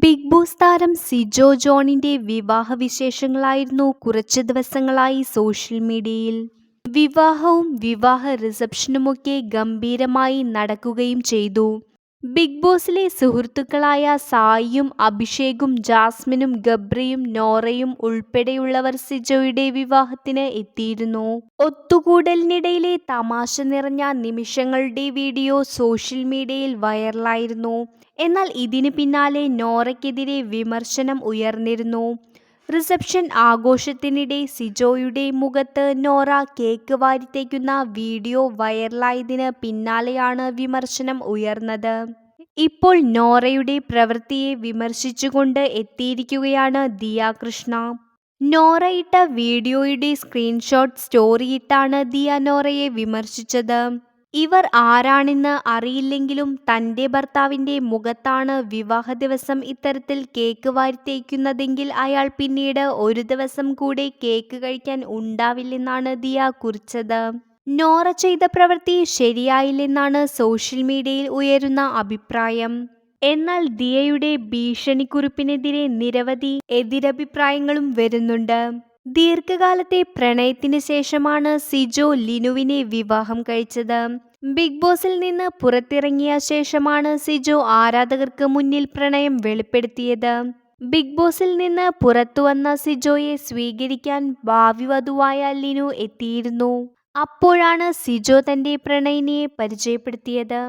Big boss താരം സിജോ ജോണിന്റെ വിവാഹ വിശേഷങ്ങളായിരുന്നു കുറച്ച് ദിവസങ്ങളായി സോഷ്യൽ മീഡിയയിൽ. വിവാഹവും വിവാഹ റിസപ്ഷനുമൊക്കെ ഗംഭീരമായി നടക്കുകയും ചെയ്തു. ബിഗ് ബോസിലെ സുഹൃത്തുക്കളായ സായിയും അഭിഷേകും ജാസ്മിനും ഗബ്രിയും നോറയും ഉൾപ്പെടെയുള്ളവർ സിജോയുടെ വിവാഹത്തിന് എത്തിയിരുന്നു. ഒത്തുകൂടലിനിടയിലെ തമാശ നിറഞ്ഞ നിമിഷങ്ങളുടെ വീഡിയോ സോഷ്യൽ മീഡിയയിൽ വൈറലായിരുന്നു. എന്നാൽ ഇതിന് പിന്നാലെ നോറയ്ക്കെതിരെ വിമർശനം ഉയർന്നിരുന്നു. റിസപ്ഷൻ ആഘോഷത്തിനിടെ സിജോയുടെ മുഖത്ത് നോറ കേക്ക് വാരിത്തേക്കുന്ന വീഡിയോ വൈറലായതിന് പിന്നാലെയാണ് വിമർശനം ഉയർന്നത്. ഇപ്പോൾ നോറയുടെ പ്രവൃത്തിയെ വിമർശിച്ചുകൊണ്ട് എത്തിയിരിക്കുകയാണ് ദിയ കൃഷ്ണ. നോറ ഇട്ട വീഡിയോയുടെ സ്ക്രീൻഷോട്ട് സ്റ്റോറിയിട്ടാണ് ദിയ നോറയെ വിമർശിച്ചത്. ഇവർ ആരാണെന്ന് അറിയില്ലെങ്കിലും തന്റെ ഭർത്താവിന്റെ മുഖത്താണ് വിവാഹ ദിവസം ഇത്തരത്തിൽ കേക്ക് വാരിത്തേക്കുന്നതെങ്കിൽ അയാൾ പിന്നീട് ഒരു ദിവസം കൂടെ കേക്ക് കഴിക്കാൻ ഉണ്ടാവില്ലെന്നാണ് ദിയ കുറിച്ചത്. നോറ ചെയ്ത പ്രവൃത്തി ശരിയായില്ലെന്നാണ് സോഷ്യൽ മീഡിയയിൽ ഉയരുന്ന അഭിപ്രായം. എന്നാൽ ദിയയുടെ ഭീഷണിക്കുറിപ്പിനെതിരെ നിരവധി എതിരഭിപ്രായങ്ങളും വരുന്നുണ്ട്. ദീർഘകാലത്തെ പ്രണയത്തിന് ശേഷമാണ് സിജോ ലിനുവിനെ വിവാഹം കഴിച്ചത്. ബിഗ് ബോസിൽ നിന്ന് പുറത്തിറങ്ങിയ ശേഷമാണ് സിജോ ആരാധകർക്ക് മുന്നിൽ പ്രണയം വെളിപ്പെടുത്തിയത്. ബിഗ് ബോസിൽ നിന്ന് പുറത്തുവന്ന സിജോയെ സ്വീകരിക്കാൻ ഭാവി വധുവായ ലിനു എത്തിയിരുന്നു. അപ്പോഴാണ് സിജോ തന്റെ പ്രണയിനിയെ പരിചയപ്പെടുത്തിയത്.